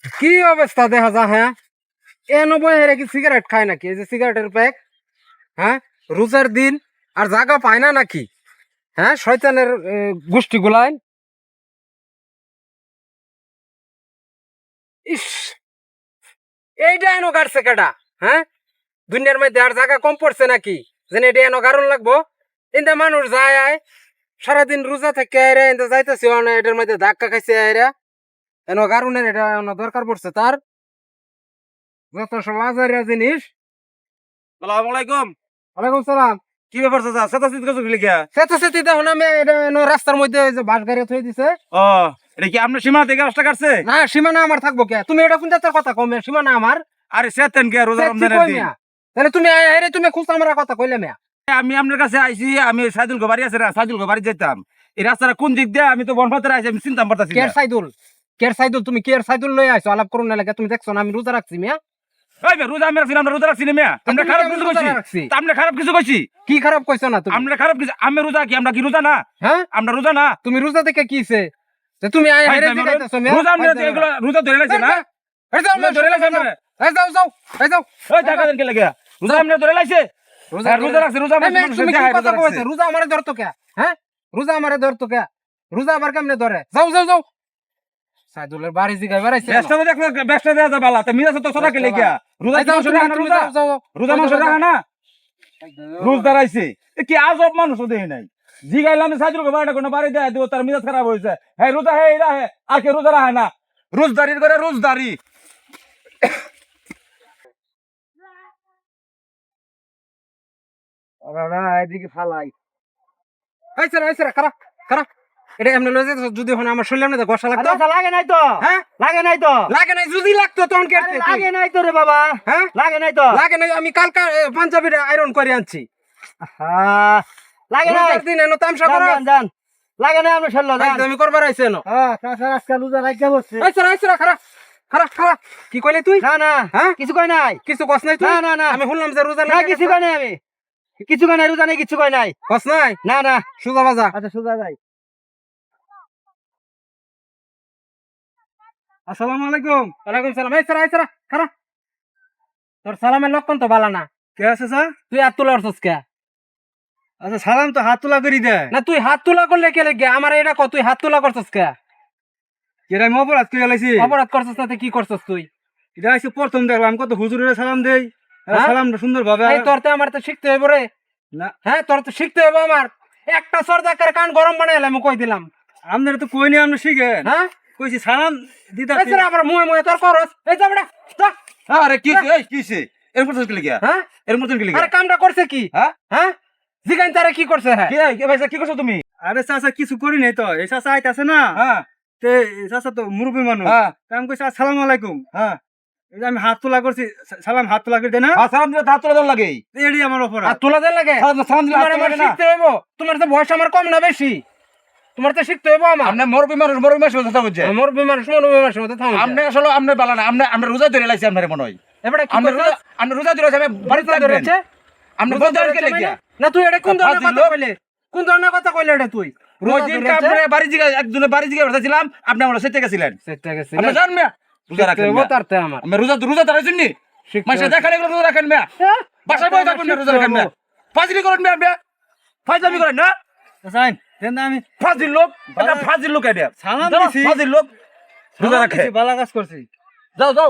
কি অবস্থা দেখা যা। হ্যাঁ, এ নব্বই হেরে কি সিগারেট খায় নাকি? এই যে সিগারেটের প্যাক। হ্যাঁ, রোজার দিন আর জায়গা পায় না নাকি? হ্যাঁ, শয়তানের গোষ্ঠী গুলায়। ইস, এইটা এনো গাড়ছে কেডা? হ্যাঁ, দুনিয়ার মধ্যে আর জায়গা কম পড়ছে নাকি যেন এটা এনো কারণ লাগবো? কিন্তু মানুষ যায় আয় সারাদিন রোজা থেকে আয়রা কিন্তু যাইতেছে এটার মধ্যে ধাক্কা খাইছে আয়রা এনো কারণের এটা এনো দরকার পড়ছে তার যত সব আজারিয়া জিনিস। সালাম আলাইকুম। ওয়ালাইকুম সালাম। কি ব্যাপার চাচা সেতাসিত কিছু লিখা? সেতি দেখুন আমি এটা এনো রাস্তার মধ্যে ওই যে বাস গাড়ি থই দিছে। ও এটা কি আপনার সীমা থেকে রাস্তা কাটছে? না, সীমানা আমার থাকবো কে? তুমি এটা কোন জাতের কথা কমে? সীমানা আমার আরে সেতেন কে রোজা সেচ্ছি রমজানের কই দিন? মিয়া? তাহলে তুমি আরে তুমি খুশ আমার কথা কইলে মিয়া? আমি আপনার কাছে আইছি, আমি সাইদুল গো বাড়ি আছে না, সাইদুল গো বাড়ি যেতাম। এই রাস্তাটা কোন দিক দিয়ে? আমি তো বনফাতে আইছি, আমি চিন্তা করতেছি কের সাইদুল? কের সাইদুল? তুমি কের সাইদুল লই আইছো আলাপ করুন না লাগে? তুমি দেখছো না আমি রোজা রাখছি মিয়া? ওই বে রোজা আমি রাখছি না, আমরা রোজা রাখছি না মিয়া। আমরা তুমি খারাপ কেমন কিছু রোজা কইছি? রাখছি? তা আমরা খারাপ কিছু কইছি? কি খারাপ কইছো না তুমি? আমরা খারাপ কিছু? আমি রোজা কি? আমরা কি রোজা না? হ্যাঁ, আমরা রোজা না? তুমি রোজা থেকে কিছে যে তুমি আয় ভাই, হেরে আমি জিগাইতেছো মিয়া? রোজা আমরা এগুলো রোজা ধরে লাইছি না? এই যাও রোজা ধরে লাইছি আমরা। এই যাও যাও এই যাও। ওই টাকা দেন কে লাগে? রোজা আমরা ধরে লাইছে। রোজা রোজা রাখছি, রোজা এই মেয়ে, মানুষের তুমি কি দেখায় কথা রোজা কইছো? রাখছে। রোজা আমারে ধরতো কে? হ্যাঁ, রোজা আমারে ধরতো কে? রোজা আবার কেমনে ধরে? যাও যাও যাও। সাইদুলের বাড়ি জিগাই বেড়াইছে। ব্যস্ত তো দেখো, ব্যস্ত দেয়া যাবে বালা। তা মিরাজ তো সদা কে লেগা? রোজা এই যাও, মানুষ রাখে না তুমি রোজা? যাও, যাও, যাও। রোজা মানুষ রাখে না? রোজ দাঁড়াইছে। এ কি আজব মানুষ দেখি নাই। জিগাইলাম সাইদুল গো বাড়িটা কোনো বাড়ি দেয় দিব, তার মিরাজ খারাপ হয়েছে। হ্যাঁ রোজা হে এরা হে আর কে রোজা রাখে না? রোজদারির করে রোজদারি। ওরা এদিকে ফালাই। এই স্যার, এই স্যার, খারাপ খারাপ। এটা এমনি লয়ে যেত যদি হন আমার শরীরে এমনি গোসা লাগতো। আচ্ছা, লাগে নাই তো? হ্যাঁ, লাগে নাই তো? লাগে নাই। যদি লাগতো তখন কে? আরে লাগে নাই তো রে বাবা। হ্যাঁ, লাগে নাই তো? লাগে নাই। আমি কালকা পাঞ্জাবিটা আয়রন করে আনছি। হ্যাঁ, লাগে নাই। রোজার দিন এনো তামসা যান, করো। যান, যান। লাগে নাই আমরা চললো যান। আমি করবার আইছি এনো। হ্যাঁ, তাছাড়া আজকাল রোজা রাখতে বসছে। এই স্যার, এই স্যার, খারাপ খারাপ খারাপ। কি কইলে তুই? না না, হ্যাঁ? কিছু কই নাই। কিছু কস নাই তুই? না, না, না। আমি শুনলাম যে রোজা না, কিছু কই নাই আমি। কিছু কই নাই, রোজা নেই, কিছু কই নাই। কস নাই? না না। সুজা বাজা। আচ্ছা, সোজা যাই। আসসালামু আলাইকুম। ওয়ালাইকুম সালাম। এই স্যার, এই স্যার, খারাপ। তোর সালামের লক্ষণ তো ভালো না। কে আছে স্যার? তুই হাত তোলা করছস কে? আচ্ছা, সালাম তো হাত তোলা করি দেয়। না, তুই হাত তোলা করলে কে লাগে? আমার এটা ক, তুই হাত তোলা করছস কে? কেডা আমি অপরাধ করে লাইছি? অপরাধ করছস না, তুই কি করছস তুই? এটা আইসি প্রথম দেখলাম, কত হুজুরের সালাম দেই। হ্যাঁ? সালামটা সুন্দর ভাবে। এই তোর তো আমার তো শিখতে হইব রে। না, হ্যাঁ, তোর তো শিখতে হইব আমার। একটা সরদাকার কান গরম বানাইলাম, আমি কই দিলাম। আপনারা তো কই নাই, আপনি শিখেন। হ্যাঁ, কইছি সালাম দিদা। এই স্যার, আবার মুহে মুহে তোর করস। এই যা বেটা, যা। আরে কি এই কিছে? এর মতন কি লিখা? হ্যাঁ, এর মতন কি লিখা? আরে কামটা করছে কি? হ্যাঁ? হ্যাঁ, জিগাইন তারে কি করছে? হ্যাঁ, কি কি ভাই কি করছো তুমি? আরে চাচা কিছু করি নাই তো, এই চাচা আইতাছে না। হ্যাঁ তে এই চাচা তো মুরব্বী মানুষ। হ্যাঁ তা আমি কইছি আসসালামু আলাইকুম। হ্যাঁ। এই যে আমি হাত তোলা করছি, সালাম হাত তোলা করে দেয় না? সালাম দিলে হাত তোলা দেন লাগে। এটাই আমার অপরাধ। আর তোলা দেন লাগে? সালাম দিলে হাত তোমার তোলা আমার লাগে না? শিখতে হইব। তোমার তো বয়স আমার কম না বেশি? তোমার তো শিখতে হইব আমার। আপনি মরবি মানুষ কথা বলছে। মোর বিমার সময় বিমার সময় থাম। আপনি আসলে আপনি বালা না, আপনি আমরা রোজা ধরে লাইছি আপনারে মনে হয়। এবারে কি আমরা করছ? রোজা আমরা রোজা ধরে আমি বাড়ি রোজা ধরেছে? আপনি রোজা বন্ধ ধরেছে করে মানে? লাগিয়া। না, তুই এটা কোন ধরনের ফাজিল কথা লোক। কইলে? কোন ধরনের কথা কইলে এটা তুই? ওই রোজা দিন ধরেছে? আপনি বাড়ি জিগা একজনের বাড়ি জিগা উঠেছিলাম, আপনি আমরা সেটা গেছিলেন। সেটা গেছে আপনি না? জান মিয়া রোজা শিখতে রাখেন হইব মিয়া। তারতে আমার। আমি রোজা রোজা ধরেছেন নি? শিখতে মাসে হইব। দেখালে এগুলো রোজা রাখেন মিয়া। হ্যাঁ? বাসায় বসে থাকবেন না, রোজা রাখেন মিয়া। ফাজিলি করেন মিয়া মিয়া। ফাজলামি করেন না? চাচা দেন না, আমি ফাজিল লোক, এটা ফাজিল লোক এটা। সালাম যারা দিছি। ফাজিল লোক রোজা সালাম রাখে। দিছি, ভালো কাজ করছি। যাও যাও।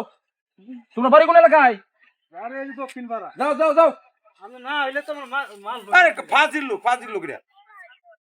তোমরা বাড়ি কোন এলাকায়? আরে এই দক্ষিণ পাড়া। যাও যাও যাও। আমি না হইলে তোমার মাল আরে ফাজিল লোক রে।